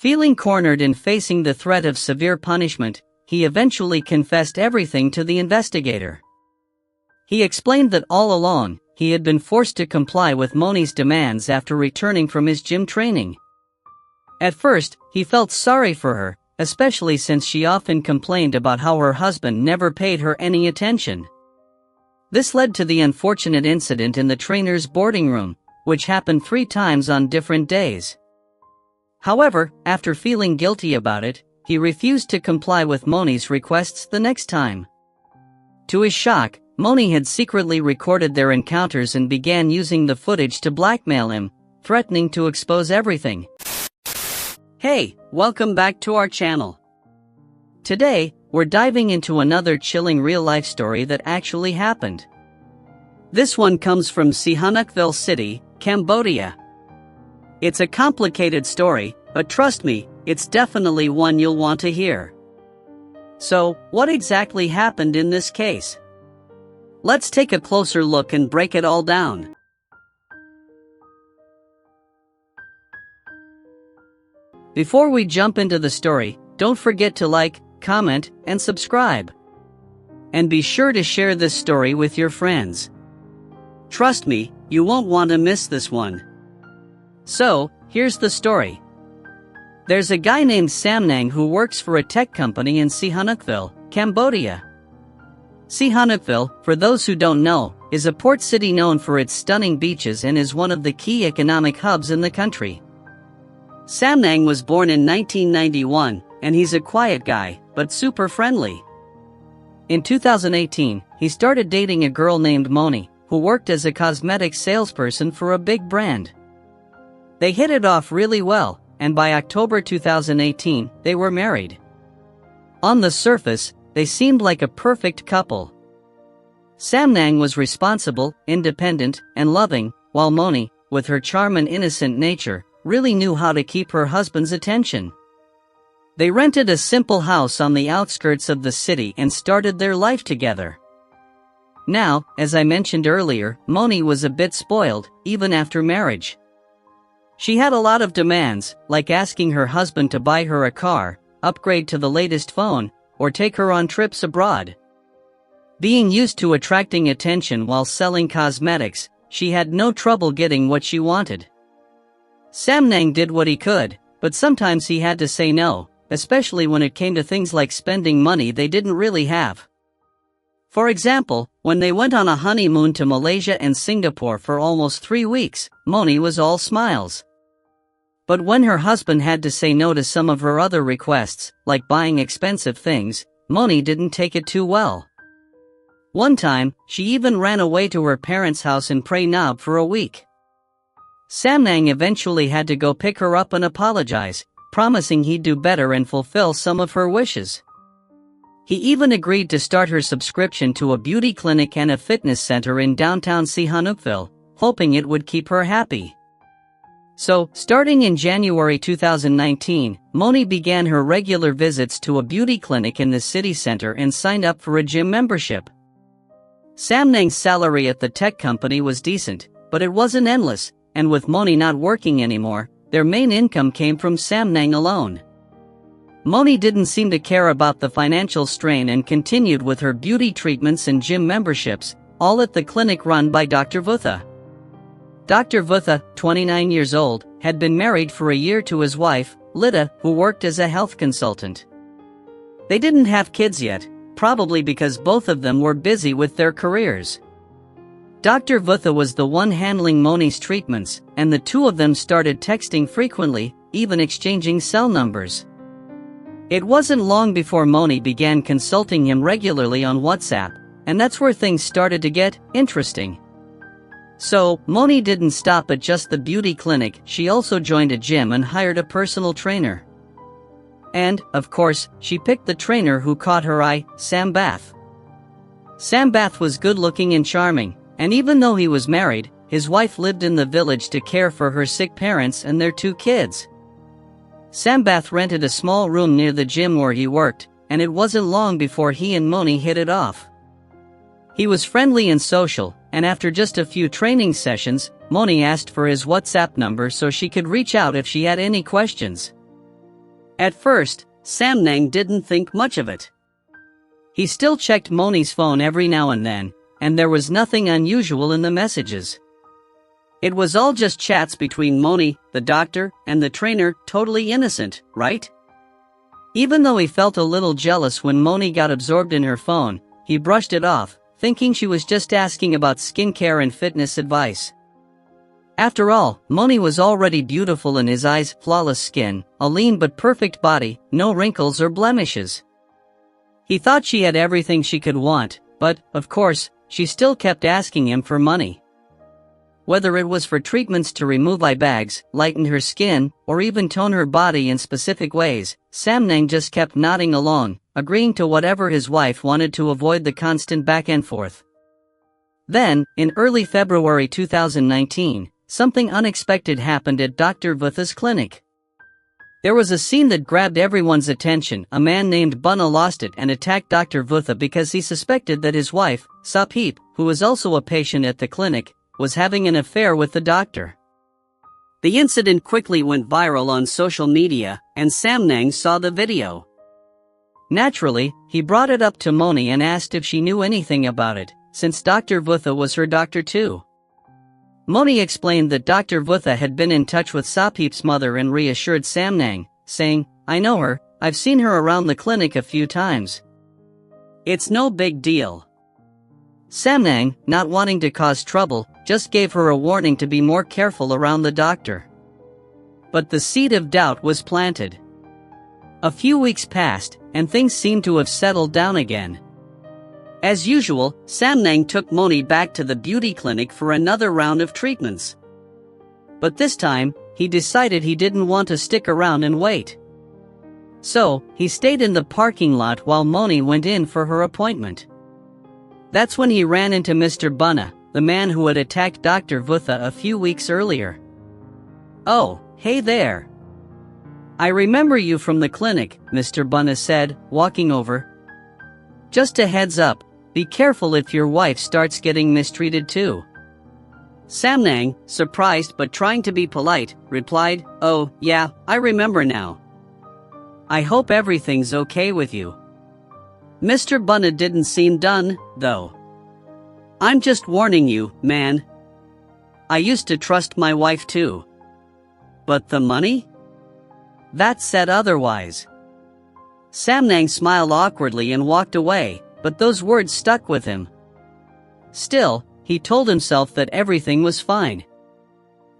Feeling cornered and facing the threat of severe punishment, he eventually confessed everything to the investigator. He explained that all along, he had been forced to comply with Moni's demands after returning from his gym training. At first, he felt sorry for her, especially since she often complained about how her husband never paid her any attention. This led to the unfortunate incident in the trainer's boarding room, which happened 3 times on different days. However, after feeling guilty about it, he refused to comply with Moni's requests the next time. To his shock, Moni had secretly recorded their encounters and began using the footage to blackmail him, threatening to expose everything. Hey, welcome back to our channel. Today, we're diving into another chilling real-life story that actually happened. This one comes from Sihanoukville City, Cambodia. It's a complicated story, but trust me, it's definitely one you'll want to hear. So, what exactly happened in this case? Let's take a closer look and break it all down. Before we jump into the story, don't forget to like, comment, and subscribe. And be sure to share this story with your friends. Trust me, you won't want to miss this one. So, here's the story. There's a guy named Samnang who works for a tech company in Sihanoukville, Cambodia. Sihanoukville, for those who don't know, is a port city known for its stunning beaches and is one of the key economic hubs in the country. Samnang was born in 1991, and he's a quiet guy, but super friendly. In 2018, he started dating a girl named Moni, who worked as a cosmetics salesperson for a big brand. They hit it off really well, and by October 2018, they were married. On the surface, they seemed like a perfect couple. Samnang was responsible, independent, and loving, while Moni, with her charm and innocent nature, really knew how to keep her husband's attention. They rented a simple house on the outskirts of the city and started their life together. Now, as I mentioned earlier, Moni was a bit spoiled, even after marriage. She had a lot of demands, like asking her husband to buy her a car, upgrade to the latest phone, or take her on trips abroad. Being used to attracting attention while selling cosmetics, she had no trouble getting what she wanted. Samnang did what he could, but sometimes he had to say no, especially when it came to things like spending money they didn't really have. For example, when they went on a honeymoon to Malaysia and Singapore for almost 3 weeks, Moni was all smiles. But when her husband had to say no to some of her other requests, like buying expensive things, Moni didn't take it too well. One time, she even ran away to her parents' house in Prey Knob for a week. Samnang eventually had to go pick her up and apologize, promising he'd do better and fulfill some of her wishes. He even agreed to start her subscription to a beauty clinic and a fitness center in downtown Sihanoukville, hoping it would keep her happy. So, starting in January 2019, Moni began her regular visits to a beauty clinic in the city center and signed up for a gym membership. Samnang's salary at the tech company was decent, but it wasn't endless, and with Moni not working anymore, their main income came from Samnang alone. Moni didn't seem to care about the financial strain and continued with her beauty treatments and gym memberships, all at the clinic run by Dr. Vutha. Dr. Vutha, 29 years old, had been married for a year to his wife, Lida, who worked as a health consultant. They didn't have kids yet, probably because both of them were busy with their careers. Dr. Vutha was the one handling Moni's treatments, and the two of them started texting frequently, even exchanging cell numbers. It wasn't long before Moni began consulting him regularly on WhatsApp, and that's where things started to get interesting. So, Moni didn't stop at just the beauty clinic, she also joined a gym and hired a personal trainer. And, of course, she picked the trainer who caught her eye, Sam Bath. Sam Bath was good-looking and charming, and even though he was married, his wife lived in the village to care for her sick parents and their 2 kids. Sam Bath rented a small room near the gym where he worked, and it wasn't long before he and Moni hit it off. He was friendly and social, and after just a few training sessions, Moni asked for his WhatsApp number so she could reach out if she had any questions. At first, Samnang didn't think much of it. He still checked Moni's phone every now and then, and there was nothing unusual in the messages. It was all just chats between Moni, the doctor, and the trainer, totally innocent, right? Even though he felt a little jealous when Moni got absorbed in her phone, he brushed it off, thinking she was just asking about skincare and fitness advice. After all, Moni was already beautiful in his eyes, flawless skin, a lean but perfect body, no wrinkles or blemishes. He thought she had everything she could want, but, of course, she still kept asking him for money. Whether it was for treatments to remove eye bags, lighten her skin, or even tone her body in specific ways, Samnang just kept nodding along, agreeing to whatever his wife wanted to avoid the constant back and forth. Then, in early February 2019, something unexpected happened at Dr. Vutha's clinic. There was a scene that grabbed everyone's attention. A man named Bunna lost it and attacked Dr. Vutha because he suspected that his wife, Sapip, who was also a patient at the clinic, was having an affair with the doctor. The incident quickly went viral on social media, and Samnang saw the video. Naturally, he brought it up to Moni and asked if she knew anything about it, since Dr. Vutha was her doctor too. Moni explained that Dr. Vutha had been in touch with Sapip's mother and reassured Samnang, saying, "I know her, I've seen her around the clinic a few times. It's no big deal." Samnang, not wanting to cause trouble, just gave her a warning to be more careful around the doctor. But the seed of doubt was planted. A few weeks passed, and things seemed to have settled down again. As usual, Samnang took Moni back to the beauty clinic for another round of treatments. But this time, he decided he didn't want to stick around and wait. So, he stayed in the parking lot while Moni went in for her appointment. That's when he ran into Mr. Bunna, the man who had attacked Dr. Vutha a few weeks earlier. "Oh, hey there. I remember you from the clinic," Mr. Bunna said, walking over. "Just a heads up, be careful if your wife starts getting mistreated too." Samnang, surprised but trying to be polite, replied, "Oh, yeah, I remember now. I hope everything's okay with you." Mr. Bunna didn't seem done, though. "I'm just warning you, man. I used to trust my wife too. But the money? That said otherwise." Samnang smiled awkwardly and walked away, but those words stuck with him. Still, he told himself that everything was fine.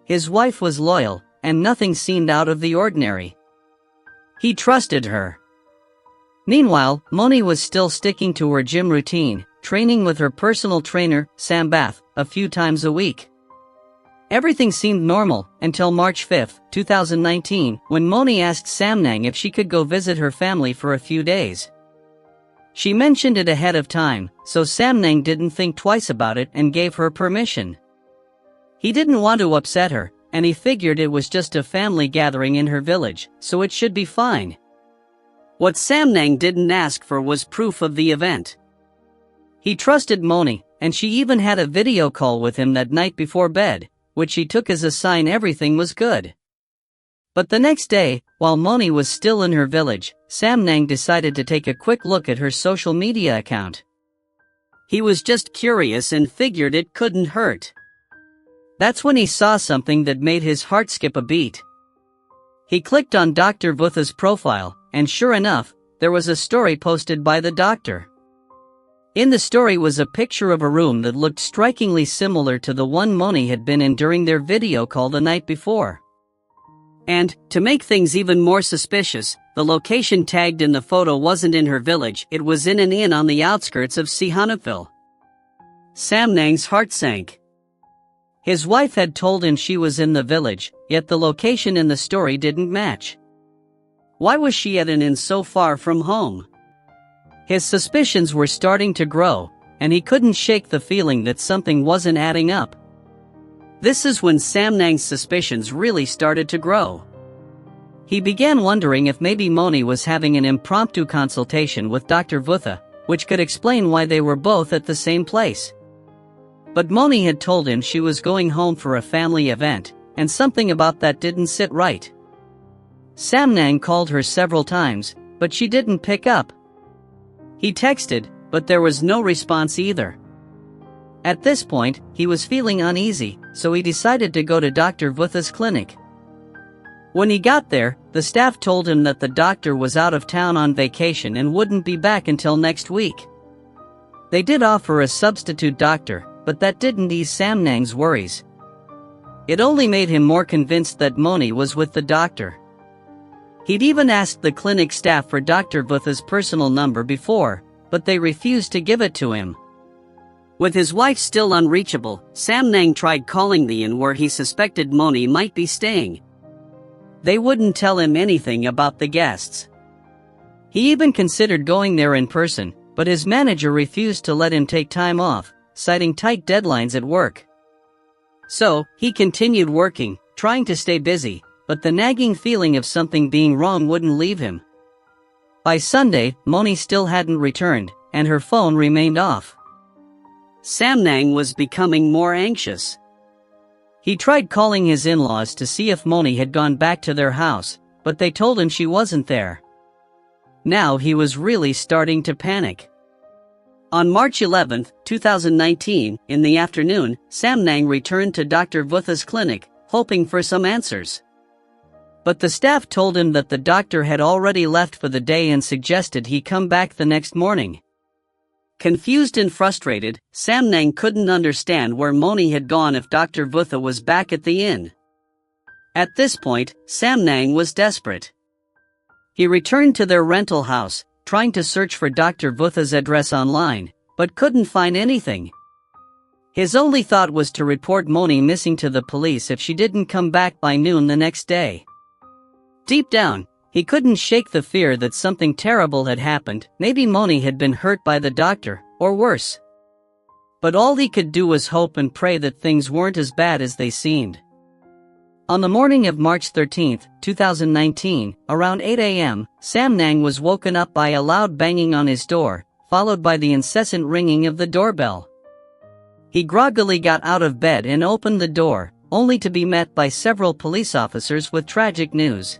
His wife was loyal, and nothing seemed out of the ordinary. He trusted her. Meanwhile, Moni was still sticking to her gym routine, training with her personal trainer, Sambath, a few times a week. Everything seemed normal until March 5, 2019, when Moni asked Samnang if she could go visit her family for a few days. She mentioned it ahead of time, so Samnang didn't think twice about it and gave her permission. He didn't want to upset her, and he figured it was just a family gathering in her village, so it should be fine. What Samnang didn't ask for was proof of the event. He trusted Moni, and she even had a video call with him that night before bed, which she took as a sign everything was good. But the next day, while Moni was still in her village, Samnang decided to take a quick look at her social media account. He was just curious and figured it couldn't hurt. That's when he saw something that made his heart skip a beat. He clicked on Dr. Vutha's profile, and sure enough, there was a story posted by the doctor. In the story was a picture of a room that looked strikingly similar to the one Moni had been in during their video call the night before. And, to make things even more suspicious, the location tagged in the photo wasn't in her village, it was in an inn on the outskirts of Sihanoukville. Samnang's heart sank. His wife had told him she was in the village, yet the location in the story didn't match. Why was she at an inn so far from home? His suspicions were starting to grow, and he couldn't shake the feeling that something wasn't adding up. This is when Samnang's suspicions really started to grow. He began wondering if maybe Moni was having an impromptu consultation with Dr. Vutha, which could explain why they were both at the same place. But Moni had told him she was going home for a family event, and something about that didn't sit right. Samnang called her several times, but she didn't pick up. He texted, but there was no response either. At this point, he was feeling uneasy, so he decided to go to Dr. Vutha's clinic. When he got there, the staff told him that the doctor was out of town on vacation and wouldn't be back until next week. They did offer a substitute doctor, but that didn't ease Samnang's worries. It only made him more convinced that Moni was with the doctor. He'd even asked the clinic staff for Dr. Vutha's personal number before, but they refused to give it to him. With his wife still unreachable, Samnang tried calling the inn where he suspected Moni might be staying. They wouldn't tell him anything about the guests. He even considered going there in person, but his manager refused to let him take time off, citing tight deadlines at work. So, he continued working, trying to stay busy, but the nagging feeling of something being wrong wouldn't leave him. By Sunday, Moni still hadn't returned, and her phone remained off. Samnang was becoming more anxious. He tried calling his in-laws to see if Moni had gone back to their house, but they told him she wasn't there. Now he was really starting to panic. On March 11, 2019, in the afternoon, Samnang returned to Dr. Vutha's clinic, hoping for some answers. But the staff told him that the doctor had already left for the day and suggested he come back the next morning. Confused and frustrated, Samnang couldn't understand where Moni had gone if Dr. Vutha was back at the inn. At this point, Samnang was desperate. He returned to their rental house, trying to search for Dr. Vutha's address online, but couldn't find anything. His only thought was to report Moni missing to the police if she didn't come back by noon the next day. Deep down, he couldn't shake the fear that something terrible had happened. Maybe Moni had been hurt by the doctor, or worse. But all he could do was hope and pray that things weren't as bad as they seemed. On the morning of March 13, 2019, around 8 a.m., Samnang was woken up by a loud banging on his door, followed by the incessant ringing of the doorbell. He groggily got out of bed and opened the door, only to be met by several police officers with tragic news.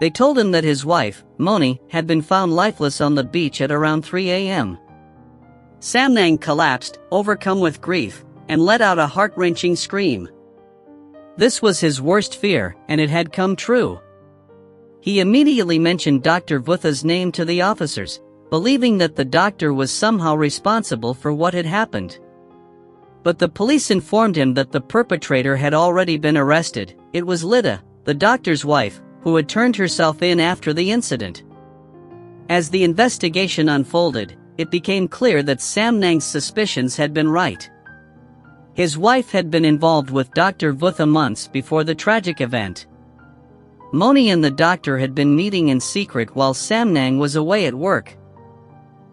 They told him that his wife, Moni, had been found lifeless on the beach at around 3 a.m. Samnang collapsed, overcome with grief, and let out a heart-wrenching scream. This was his worst fear, and it had come true. He immediately mentioned Dr. Vutha's name to the officers, believing that the doctor was somehow responsible for what had happened. But the police informed him that the perpetrator had already been arrested. It was Lida, the doctor's wife, who had turned herself in after the incident. As the investigation unfolded, it became clear that Samnang's suspicions had been right. His wife had been involved with Dr. Vutha months before the tragic event. Moni and the doctor had been meeting in secret while Samnang was away at work.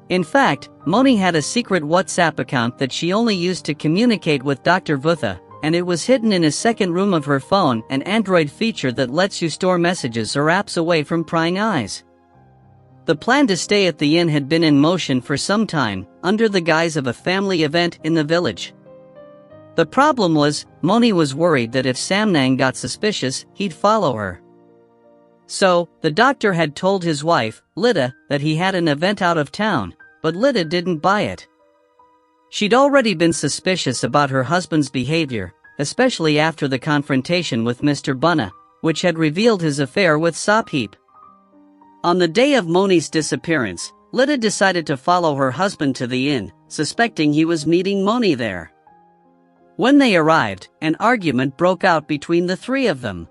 In fact, Moni had a secret WhatsApp account that she only used to communicate with Dr. Vutha, and it was hidden in a second room of her phone, an Android feature that lets you store messages or apps away from prying eyes. The plan to stay at the inn had been in motion for some time, under the guise of a family event in the village. The problem was, Moni was worried that if Samnang got suspicious, he'd follow her. So, the doctor had told his wife, Lida, that he had an event out of town, but Lida didn't buy it. She'd already been suspicious about her husband's behavior, especially after the confrontation with Mr. Bunna, which had revealed his affair with Sopheap. On the day of Moni's disappearance, Lida decided to follow her husband to the inn, suspecting he was meeting Moni there. When they arrived, an argument broke out between the three of them.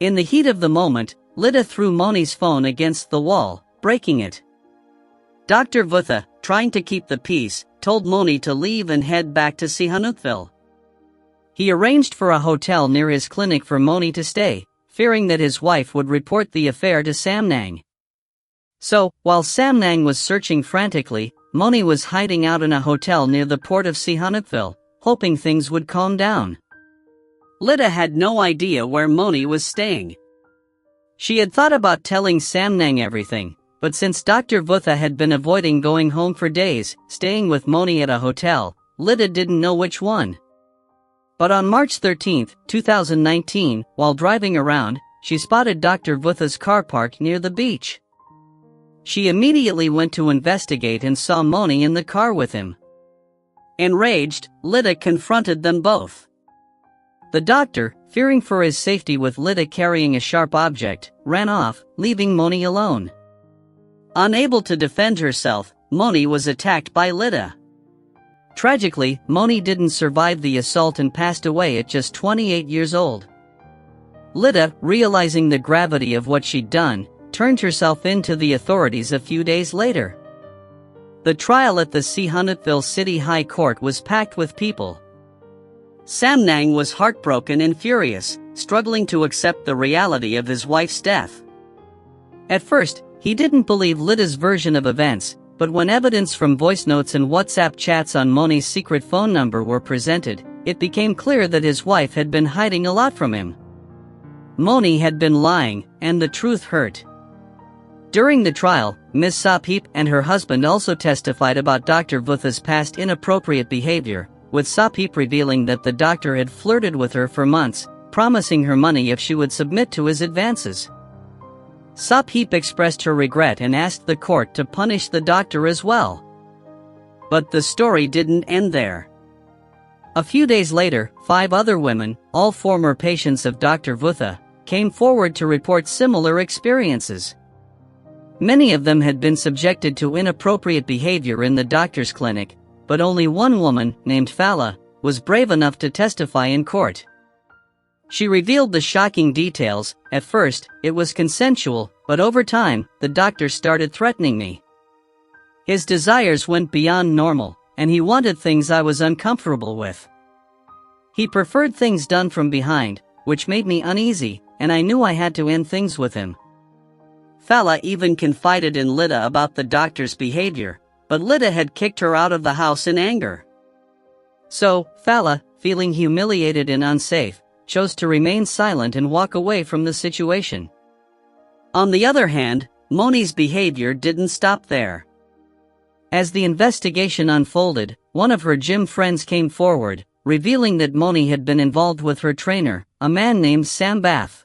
In the heat of the moment, Lida threw Moni's phone against the wall, breaking it. Dr. Vutha, trying to keep the peace, told Moni to leave and head back to Sihanoukville. He arranged for a hotel near his clinic for Moni to stay, fearing that his wife would report the affair to Samnang. So, while Samnang was searching frantically, Moni was hiding out in a hotel near the port of Sihanoukville, hoping things would calm down. Lida had no idea where Moni was staying. She had thought about telling Samnang everything, but since Dr. Vutha had been avoiding going home for days, staying with Moni at a hotel, Lida didn't know which one. But on March 13, 2019, while driving around, she spotted Dr. Vutha's car parked near the beach. She immediately went to investigate and saw Moni in the car with him. Enraged, Lida confronted them both. The doctor, fearing for his safety with Lida carrying a sharp object, ran off, leaving Moni alone. Unable to defend herself, Moni was attacked by Lida. Tragically, Moni didn't survive the assault and passed away at just 28 years old. Lida, realizing the gravity of what she'd done, turned herself in to the authorities a few days later. The trial at the Sihanoukville City High Court was packed with people. Sam Nang was heartbroken and furious, struggling to accept the reality of his wife's death. At first, he didn't believe Lida's version of events, but when evidence from voice notes and WhatsApp chats on Moni's secret phone number were presented, it became clear that his wife had been hiding a lot from him. Moni had been lying, and the truth hurt. During the trial, Ms. Sapip and her husband also testified about Dr. Vutha's past inappropriate behavior, with Sapip revealing that the doctor had flirted with her for months, promising her money if she would submit to his advances. Sapip expressed her regret and asked the court to punish the doctor as well. But the story didn't end there. A few days later, 5 other women, all former patients of Dr. Vutha, came forward to report similar experiences. Many of them had been subjected to inappropriate behavior in the doctor's clinic, but only one woman, named Fala, was brave enough to testify in court. She revealed the shocking details. At first, it was consensual, but over time, the doctor started threatening me. His desires went beyond normal, and he wanted things I was uncomfortable with. He preferred things done from behind, which made me uneasy, and I knew I had to end things with him. Fala even confided in Lida about the doctor's behavior, but Lida had kicked her out of the house in anger. So, Fala, feeling humiliated and unsafe, chose to remain silent and walk away from the situation. On the other hand, Moni's behavior didn't stop there. As the investigation unfolded, one of her gym friends came forward, revealing that Moni had been involved with her trainer, a man named Sam Bath.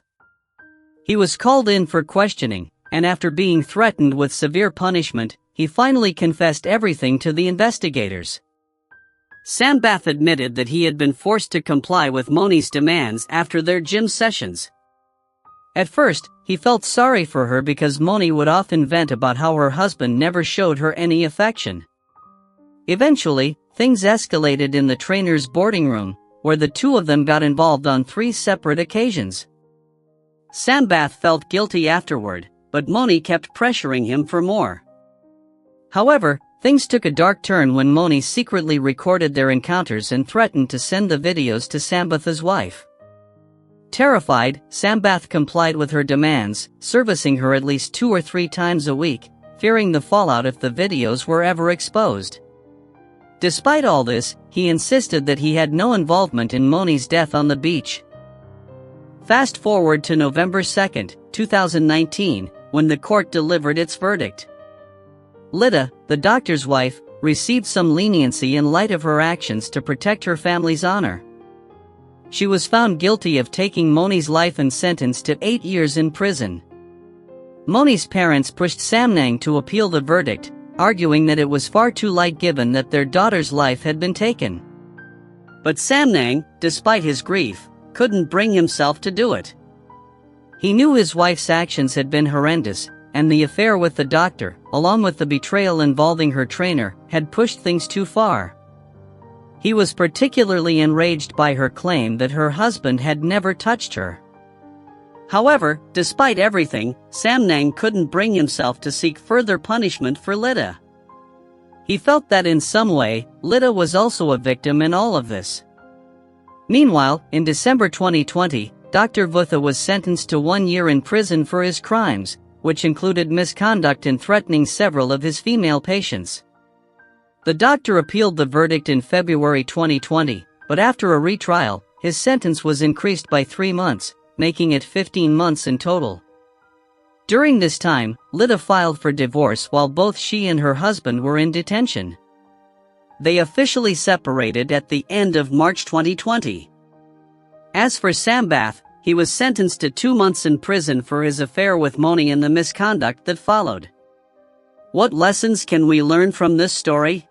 He was called in for questioning, and after being threatened with severe punishment, he finally confessed everything to the investigators. Sam Bath admitted that he had been forced to comply with Moni's demands after their gym sessions. At first, he felt sorry for her because Moni would often vent about how her husband never showed her any affection. Eventually, things escalated in the trainer's boarding room, where the two of them got involved on 3 separate occasions. Sam Bath felt guilty afterward, but Moni kept pressuring him for more. However, things took a dark turn when Moni secretly recorded their encounters and threatened to send the videos to Sambatha's wife. Terrified, Sambath complied with her demands, servicing her at least 2 or 3 times a week, fearing the fallout if the videos were ever exposed. Despite all this, he insisted that he had no involvement in Moni's death on the beach. Fast forward to November 2, 2019, when the court delivered its verdict. Lida, the doctor's wife, received some leniency in light of her actions to protect her family's honor. She was found guilty of taking Moni's life and sentenced to 8 years in prison. Moni's parents pushed Sam Nang to appeal the verdict, arguing that it was far too light given that their daughter's life had been taken. But Sam Nang, despite his grief, couldn't bring himself to do it. He knew his wife's actions had been horrendous, and the affair with the doctor, along with the betrayal involving her trainer, had pushed things too far. He was particularly enraged by her claim that her husband had never touched her. However, despite everything, Sam Nang couldn't bring himself to seek further punishment for Lida. He felt that in some way, Lida was also a victim in all of this. Meanwhile, in December 2020, Dr. Vutha was sentenced to 1 year in prison for his crimes, which included misconduct in threatening several of his female patients. The doctor appealed the verdict in February 2020, but after a retrial, his sentence was increased by 3 months, making it 15 months in total. During this time, Lida filed for divorce while both she and her husband were in detention. They officially separated at the end of March 2020. As for Sambath, he was sentenced to 2 months in prison for his affair with Moni and the misconduct that followed. What lessons can we learn from this story?